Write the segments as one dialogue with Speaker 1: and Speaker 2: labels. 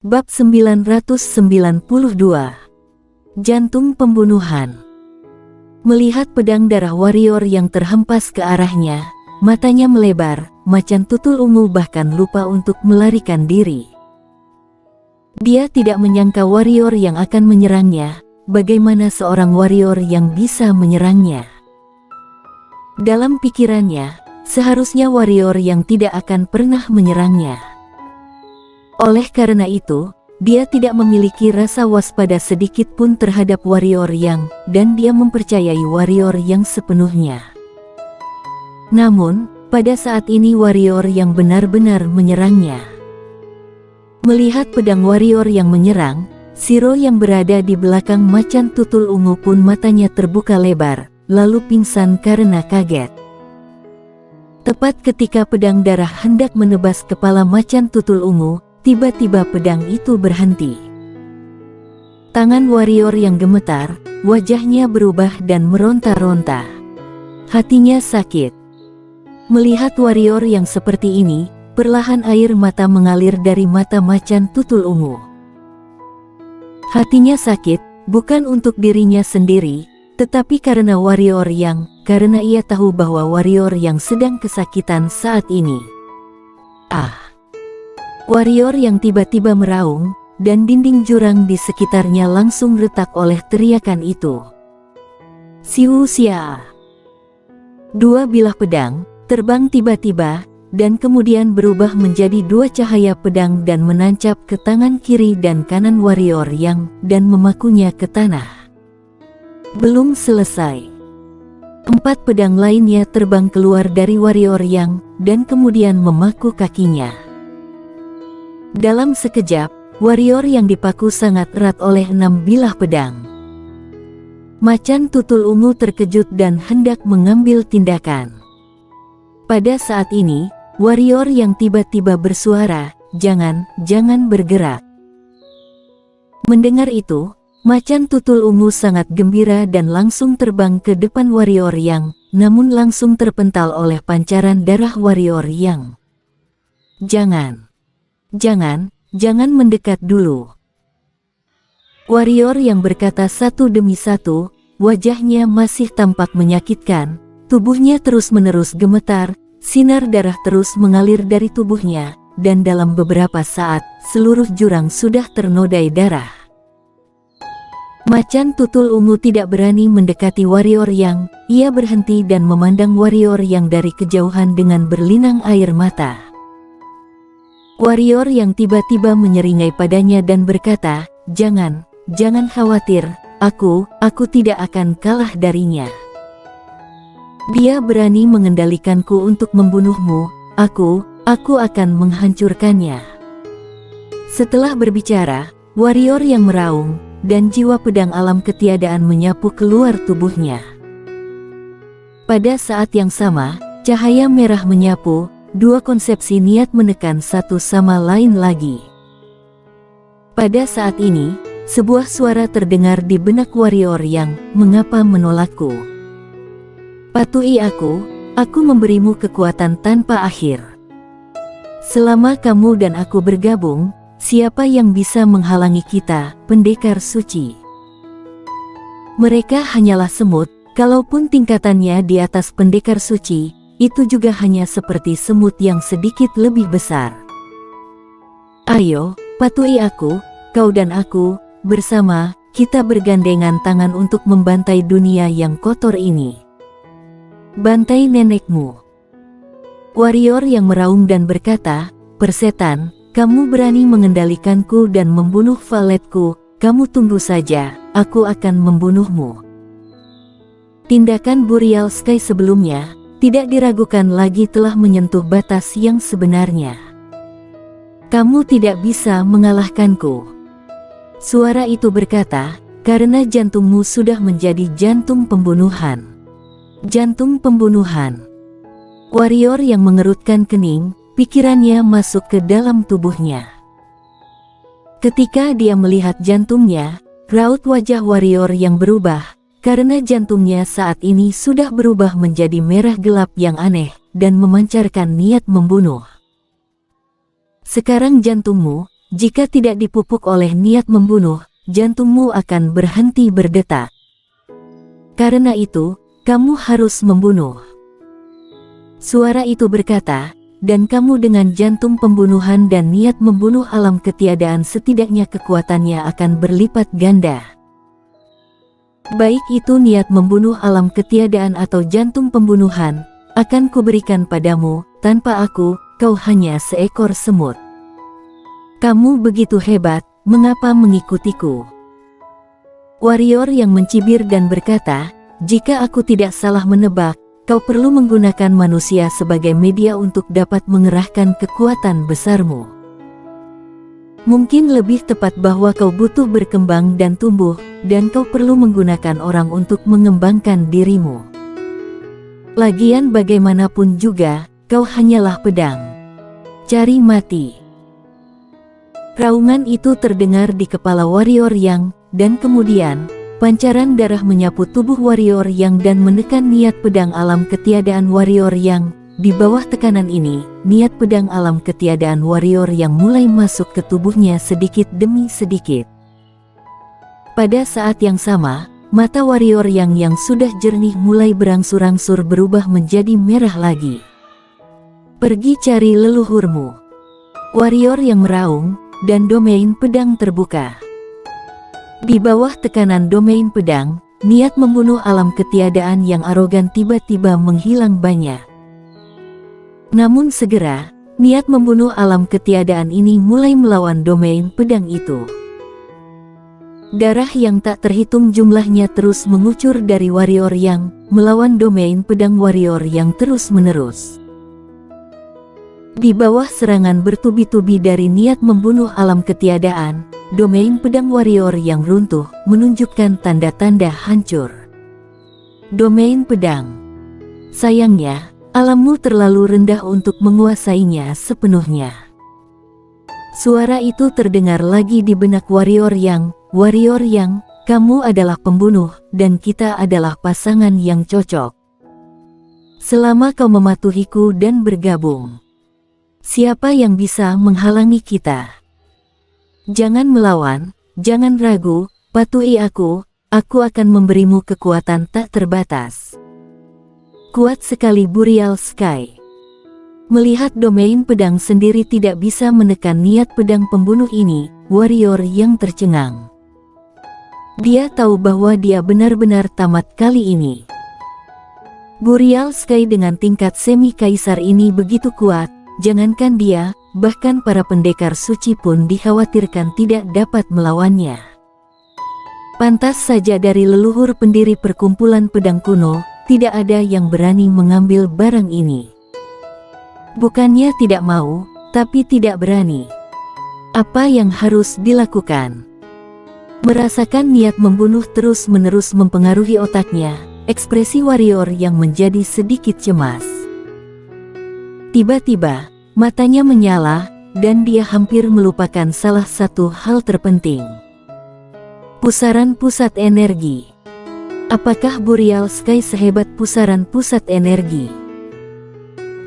Speaker 1: Bab 992. Jantung pembunuhan. Melihat pedang darah warrior yang terhempas ke arahnya, matanya melebar, macan tutul ungu bahkan lupa untuk melarikan diri. Dia tidak menyangka warrior yang akan menyerangnya, bagaimana seorang warrior yang bisa menyerangnya. Dalam pikirannya, seharusnya warrior yang tidak akan pernah menyerangnya. Oleh karena itu, dia tidak memiliki rasa waspada sedikit pun terhadap warrior yang, dan dia mempercayai warrior yang sepenuhnya. Namun, pada saat ini warrior yang benar-benar menyerangnya. Melihat pedang warrior yang menyerang, Shiro yang berada di belakang macan tutul ungu pun matanya terbuka lebar, lalu pingsan karena kaget. Tepat ketika pedang darah hendak menebas kepala macan tutul ungu, tiba-tiba pedang itu berhenti. Tangan warrior yang gemetar, wajahnya berubah dan meronta-ronta. Hatinya sakit. Melihat warrior yang seperti ini, perlahan air mata mengalir dari mata macan tutul ungu. Hatinya sakit, bukan untuk dirinya sendiri, tetapi karena warrior yang, karena ia tahu bahwa warrior yang sedang kesakitan saat ini. Warrior yang tiba-tiba meraung, dan dinding jurang di sekitarnya langsung retak oleh teriakan itu. Siu Xia. Dua bilah pedang terbang tiba-tiba, dan kemudian berubah menjadi dua cahaya pedang dan menancap ke tangan kiri dan kanan warrior yang, dan memakunya ke tanah. Belum selesai. 4 pedang lainnya terbang keluar dari warrior yang, dan kemudian memaku kakinya. Dalam sekejap, warrior yang dipaku sangat erat oleh 6 bilah pedang. Macan tutul ungu terkejut dan hendak mengambil tindakan. Pada saat ini, warrior yang tiba-tiba bersuara, "Jangan bergerak." Mendengar itu, macan tutul ungu sangat gembira dan langsung terbang ke depan warrior yang, namun langsung terpental oleh pancaran darah warrior yang. Jangan mendekat dulu. Warrior yang berkata satu demi satu, wajahnya masih tampak menyakitkan, tubuhnya terus-menerus gemetar, sinar darah terus mengalir dari tubuhnya, dan dalam beberapa saat, seluruh jurang sudah ternodai darah. Macan tutul ungu tidak berani mendekati warrior yang, ia berhenti dan memandang warrior yang dari kejauhan dengan berlinang air mata. Warrior yang tiba-tiba menyeringai padanya dan berkata, Jangan khawatir, aku tidak akan kalah darinya. Dia berani mengendalikanku untuk membunuhmu, aku akan menghancurkannya." Setelah berbicara, warrior yang meraung, dan jiwa pedang alam ketiadaan menyapu keluar tubuhnya. Pada saat yang sama, cahaya merah menyapu, dua konsepsi niat menekan satu sama lain lagi. Pada saat ini, sebuah suara terdengar di benak warrior yang, "Mengapa menolakku? Patuhi aku memberimu kekuatan tanpa akhir. Selama kamu dan aku bergabung, siapa yang bisa menghalangi kita, pendekar suci?" Mereka hanyalah semut, kalaupun tingkatannya di atas pendekar suci, itu juga hanya seperti semut yang sedikit lebih besar. "Ayo, patuhi aku, kau dan aku, bersama, kita bergandengan tangan untuk membantai dunia yang kotor ini. Bantai nenekmu." Warrior yang meraung dan berkata, "Persetan, kamu berani mengendalikanku dan membunuh valetku, kamu tunggu saja, aku akan membunuhmu." Tindakan Burial Sky sebelumnya, tidak diragukan lagi telah menyentuh batas yang sebenarnya. "Kamu tidak bisa mengalahkanku." Suara itu berkata, "Karena jantungmu sudah menjadi jantung pembunuhan." Jantung pembunuhan. Warrior yang mengerutkan kening, pikirannya masuk ke dalam tubuhnya. Ketika dia melihat jantungnya, raut wajah warrior yang berubah, karena jantungnya saat ini sudah berubah menjadi merah gelap yang aneh, dan memancarkan niat membunuh. "Sekarang jantungmu, jika tidak dipupuk oleh niat membunuh, jantungmu akan berhenti berdetak. Karena itu, kamu harus membunuh. Suara itu berkata, dan kamu dengan jantung pembunuhan dan niat membunuh alam ketiadaan setidaknya kekuatannya akan berlipat ganda. Baik itu niat membunuh alam ketiadaan atau jantung pembunuhan, akan kuberikan padamu, tanpa aku, kau hanya seekor semut. Kamu begitu hebat, mengapa mengikutiku? Warrior yang mencibir dan berkata, jika aku tidak salah menebak, kau perlu menggunakan manusia sebagai media untuk dapat mengerahkan kekuatan besarmu. Mungkin lebih tepat bahwa kau butuh berkembang dan tumbuh, dan kau perlu menggunakan orang untuk mengembangkan dirimu. Lagian bagaimanapun juga, kau hanyalah pedang. Cari mati. Raungan itu terdengar di kepala warrior Yang, dan kemudian, pancaran darah menyapu tubuh warrior Yang dan menekan niat pedang alam ketiadaan warrior Yang. Di bawah tekanan ini, niat pedang alam ketiadaan warrior Yang mulai masuk ke tubuhnya sedikit demi sedikit. Pada saat yang sama, mata warrior yang sudah jernih mulai berangsur-angsur berubah menjadi merah lagi. Pergi cari leluhurmu. Warrior yang meraung, dan domain pedang terbuka. Di bawah tekanan domain pedang, niat membunuh alam ketiadaan yang arogan tiba-tiba menghilang banyak. Namun segera, niat membunuh alam ketiadaan ini mulai melawan domain pedang itu. Darah yang tak terhitung jumlahnya terus mengucur dari warrior Yang, melawan domain pedang warrior Yang terus-menerus. Di bawah serangan bertubi-tubi dari niat membunuh alam ketiadaan, domain pedang warrior Yang runtuh, menunjukkan tanda-tanda hancur. Domain pedang. Sayangnya, alammu terlalu rendah untuk menguasainya sepenuhnya. Suara itu terdengar lagi di benak warrior Yang, warrior Yang, kamu adalah pembunuh, dan kita adalah pasangan yang cocok. Selama kau mematuhiku dan bergabung, siapa yang bisa menghalangi kita? Jangan melawan, jangan ragu, patuhi aku akan memberimu kekuatan tak terbatas. Kuat sekali Burial Sky. Melihat domain pedang sendiri tidak bisa menekan niat pedang pembunuh ini, warrior yang tercengang. Dia tahu bahwa dia benar-benar tamat kali ini. Burial Sky dengan tingkat semi kaisar ini begitu kuat, jangankan dia, bahkan para pendekar suci pun dikhawatirkan tidak dapat melawannya. Pantas saja dari leluhur pendiri perkumpulan pedang kuno, tidak ada yang berani mengambil barang ini. Bukannya tidak mau, tapi tidak berani. Apa yang harus dilakukan? Merasakan niat membunuh terus-menerus mempengaruhi otaknya, ekspresi warrior yang menjadi sedikit cemas. Tiba-tiba, matanya menyala, dan dia hampir melupakan salah satu hal terpenting. Pusaran pusat energi. Apakah Burial Sky sehebat pusaran pusat energi?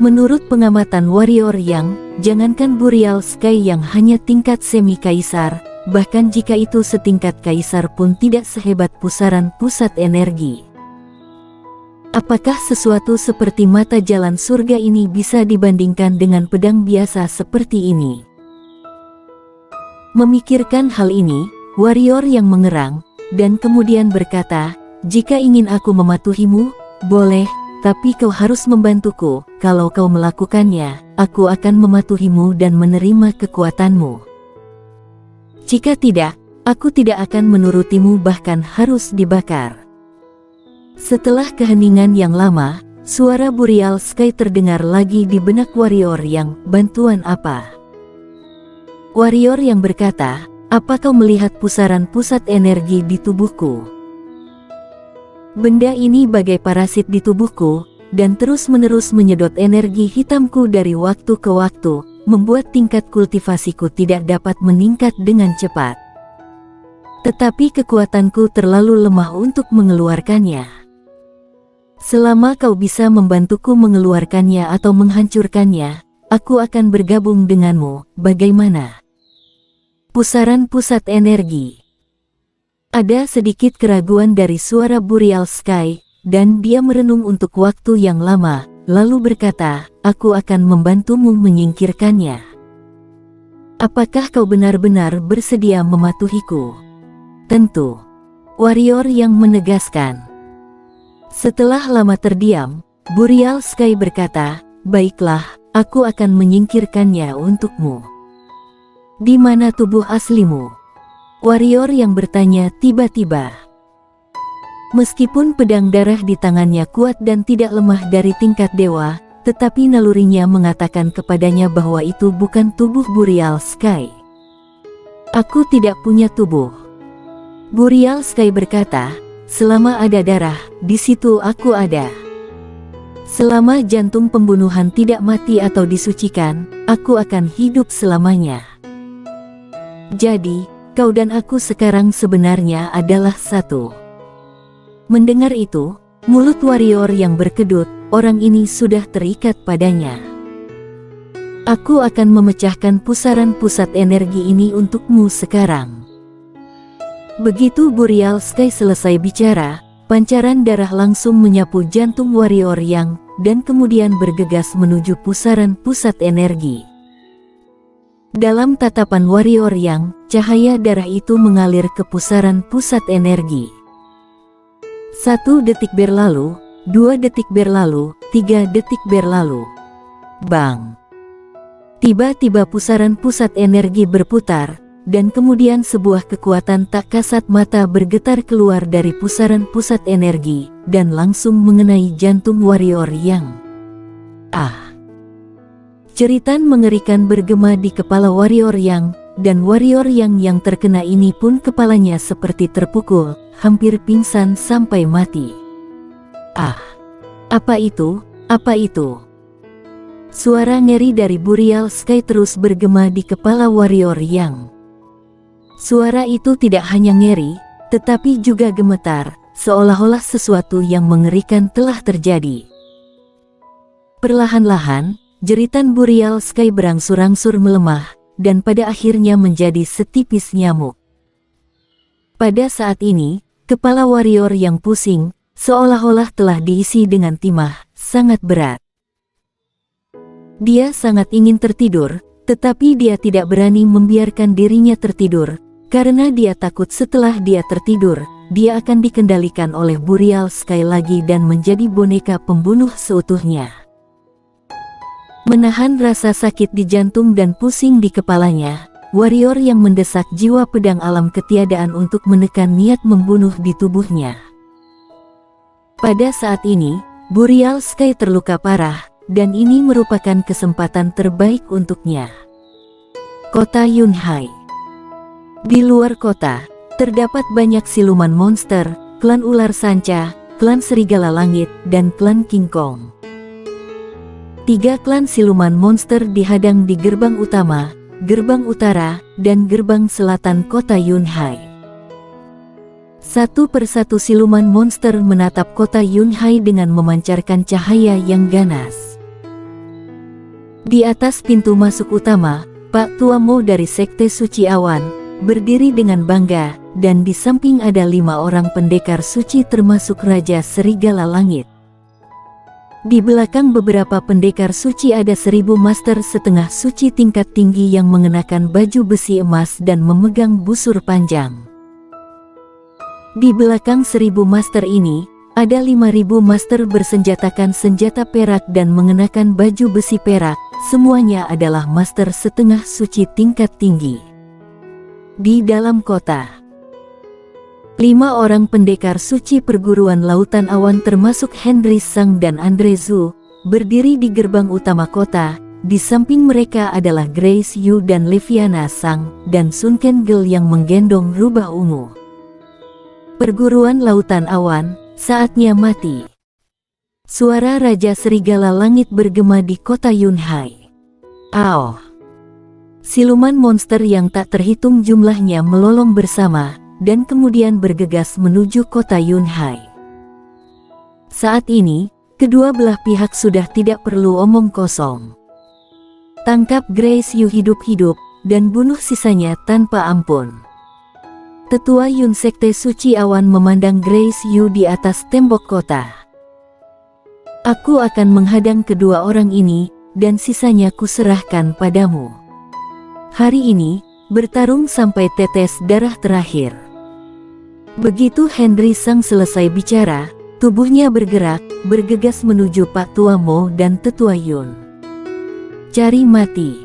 Speaker 1: Menurut pengamatan warrior Yang, jangankan Burial Sky yang hanya tingkat semi kaisar, bahkan jika itu setingkat kaisar pun tidak sehebat pusaran pusat energi. Apakah sesuatu seperti mata jalan surga ini bisa dibandingkan dengan pedang biasa seperti ini? Memikirkan hal ini, warrior yang mengerang, dan kemudian berkata, jika ingin aku mematuhimu, boleh, tapi kau harus membantuku. Kalau kau melakukannya, aku akan mematuhimu dan menerima kekuatanmu. Jika tidak, aku tidak akan menurutimu bahkan harus dibakar. Setelah keheningan yang lama, suara Burial Sky terdengar lagi di benak warrior Yang, bantuan apa? Warrior yang berkata, apa kau melihat pusaran pusat energi di tubuhku? Benda ini bagai parasit di tubuhku, dan terus-menerus menyedot energi hitamku dari waktu ke waktu, membuat tingkat kultivasiku tidak dapat meningkat dengan cepat. Tetapi kekuatanku terlalu lemah untuk mengeluarkannya. Selama kau bisa membantuku mengeluarkannya atau menghancurkannya, aku akan bergabung denganmu, bagaimana? Pusaran pusat energi. Ada sedikit keraguan dari suara Boreal Sky, dan dia merenung untuk waktu yang lama, lalu berkata, "Aku akan membantumu menyingkirkannya. Apakah kau benar-benar bersedia mematuhiku?" "Tentu," warrior yang menegaskan. Setelah lama terdiam, Boreal Sky berkata, "Baiklah, aku akan menyingkirkannya untukmu." "Di mana tubuh aslimu?" warrior yang bertanya tiba-tiba. Meskipun pedang darah di tangannya kuat dan tidak lemah dari tingkat dewa, tetapi nalurinya mengatakan kepadanya bahwa itu bukan tubuh Boreal Sky. "Aku tidak punya tubuh." Boreal Sky berkata, "Selama ada darah, di situ aku ada. Selama jantung pembunuhan tidak mati atau disucikan, aku akan hidup selamanya. Jadi, kau dan aku sekarang sebenarnya adalah satu." Mendengar itu, mulut warrior yang berkedut, orang ini sudah terikat padanya. "Aku akan memecahkan pusaran pusat energi ini untukmu sekarang." Begitu Boreal Sky selesai bicara, pancaran darah langsung menyapu jantung warrior yang, dan kemudian bergegas menuju pusaran pusat energi. Dalam tatapan warrior yang, cahaya darah itu mengalir ke pusaran pusat energi. 1 detik berlalu, 2 detik berlalu, 3 detik berlalu. Bang! Tiba-tiba pusaran pusat energi berputar, dan kemudian sebuah kekuatan tak kasat mata bergetar keluar dari pusaran pusat energi, dan langsung mengenai jantung warrior yang. Jeritan mengerikan bergema di kepala warrior yang, dan warrior yang terkena ini pun kepalanya seperti terpukul, hampir pingsan sampai mati. Apa itu? Apa itu?" Suara ngeri dari Boreal Sky terus bergema di kepala warrior yang. Suara itu tidak hanya ngeri, tetapi juga gemetar, seolah-olah sesuatu yang mengerikan telah terjadi. Perlahan-lahan, jeritan Boreal Sky berangsur-angsur melemah, dan pada akhirnya menjadi setipis nyamuk. Pada saat ini, kepala warrior yang pusing, seolah-olah telah diisi dengan timah, sangat berat. Dia sangat ingin tertidur, tetapi dia tidak berani membiarkan dirinya tertidur, karena dia takut setelah dia tertidur, dia akan dikendalikan oleh Boreal Sky lagi dan menjadi boneka pembunuh seutuhnya. Menahan rasa sakit di jantung dan pusing di kepalanya, warrior yang mendesak jiwa pedang alam ketiadaan untuk menekan niat membunuh di tubuhnya. Pada saat ini, Boreal Sky terluka parah, dan ini merupakan kesempatan terbaik untuknya. Kota Yunhai. Di luar kota, terdapat banyak siluman monster, klan ular sanca, klan serigala langit, dan klan King Kong. 3 klan siluman monster dihadang di gerbang utama, gerbang utara, dan gerbang selatan kota Yunhai. Satu persatu siluman monster menatap kota Yunhai dengan memancarkan cahaya yang ganas. Di atas pintu masuk utama, Pak Tua Mo dari Sekte Suci Awan, berdiri dengan bangga, dan di samping ada 5 orang pendekar suci termasuk Raja Serigala Langit. Di belakang beberapa pendekar suci ada 1000 master setengah suci tingkat tinggi yang mengenakan baju besi emas dan memegang busur panjang. Di belakang 1000 master ini, ada 5000 master bersenjatakan senjata perak dan mengenakan baju besi perak, semuanya adalah master setengah suci tingkat tinggi. Di dalam kota, 5 orang pendekar suci perguruan lautan awan termasuk Henry Sang dan Andre Zhu, berdiri di gerbang utama kota. Di samping mereka adalah Grace Yu dan Leviana Sang, dan Sun Kengel yang menggendong rubah ungu. Perguruan lautan awan, saatnya mati. Suara Raja Serigala Langit bergema di kota Yunhai. Siluman monster yang tak terhitung jumlahnya melolong bersama, dan kemudian bergegas menuju kota Yunhai. Saat ini, kedua belah pihak sudah tidak perlu omong kosong. Tangkap Grace Yu hidup-hidup, dan bunuh sisanya tanpa ampun. Tetua Yun Sekte Suci Awan memandang Grace Yu di atas tembok kota. Aku akan menghadang kedua orang ini, dan sisanya kuserahkan padamu. Hari ini, bertarung sampai tetes darah terakhir. Begitu Henry Sang selesai bicara, tubuhnya bergerak, bergegas menuju Pak Tua Mo dan Tetua Yun. Cari mati.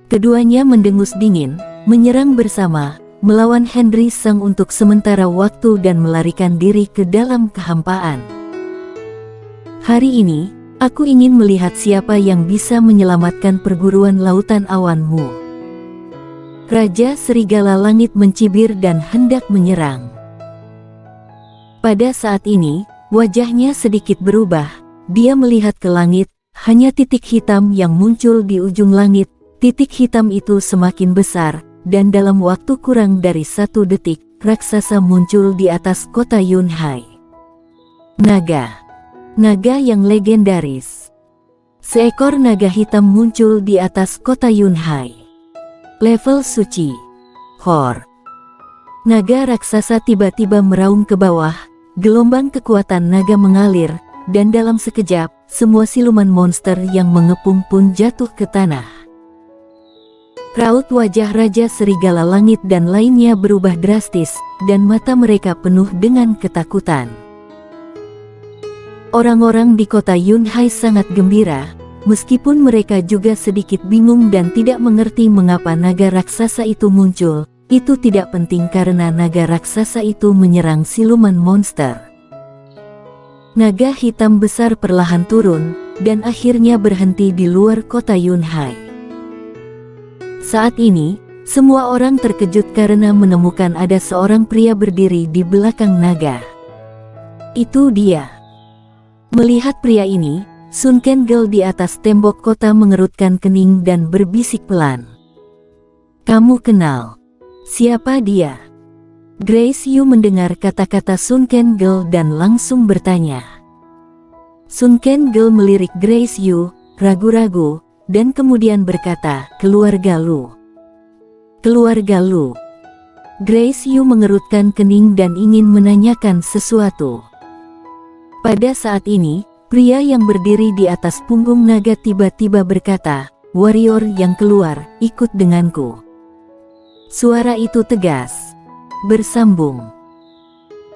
Speaker 1: Keduanya mendengus dingin, menyerang bersama, melawan Henry Sang untuk sementara waktu dan melarikan diri ke dalam kehampaan. Hari ini, aku ingin melihat siapa yang bisa menyelamatkan perguruan lautan awanmu. Raja Serigala Langit mencibir dan hendak menyerang. Pada saat ini, wajahnya sedikit berubah. Dia melihat ke langit, hanya titik hitam yang muncul di ujung langit. Titik hitam itu semakin besar, dan dalam waktu kurang dari 1 detik, raksasa muncul di atas kota Yunhai. Naga. Naga yang legendaris. Seekor naga hitam muncul di atas kota Yunhai. Level suci. Hor. Naga raksasa tiba-tiba meraung ke bawah, gelombang kekuatan naga mengalir, dan dalam sekejap, semua siluman monster yang mengepung pun jatuh ke tanah. Raut wajah Raja Serigala Langit dan lainnya berubah drastis, dan mata mereka penuh dengan ketakutan. Orang-orang di kota Yunhai sangat gembira, meskipun mereka juga sedikit bingung dan tidak mengerti mengapa naga raksasa itu muncul. Itu tidak penting karena naga raksasa itu menyerang siluman monster. Naga hitam besar perlahan turun, dan akhirnya berhenti di luar kota Yunhai. Saat ini, semua orang terkejut karena menemukan ada seorang pria berdiri di belakang naga. Itu dia. Melihat pria ini, Sun Kangol di atas tembok kota mengerutkan kening dan berbisik pelan. Kamu kenal? Siapa dia? Grace Yu mendengar kata-kata Sun Kangol dan langsung bertanya. Sun Kangol melirik Grace Yu, ragu-ragu, dan kemudian berkata, keluarga Lu. Keluarga Lu. Grace Yu mengerutkan kening dan ingin menanyakan sesuatu. Pada saat ini, pria yang berdiri di atas punggung naga tiba-tiba berkata, warrior yang keluar, ikut denganku. Suara itu tegas, bersambung.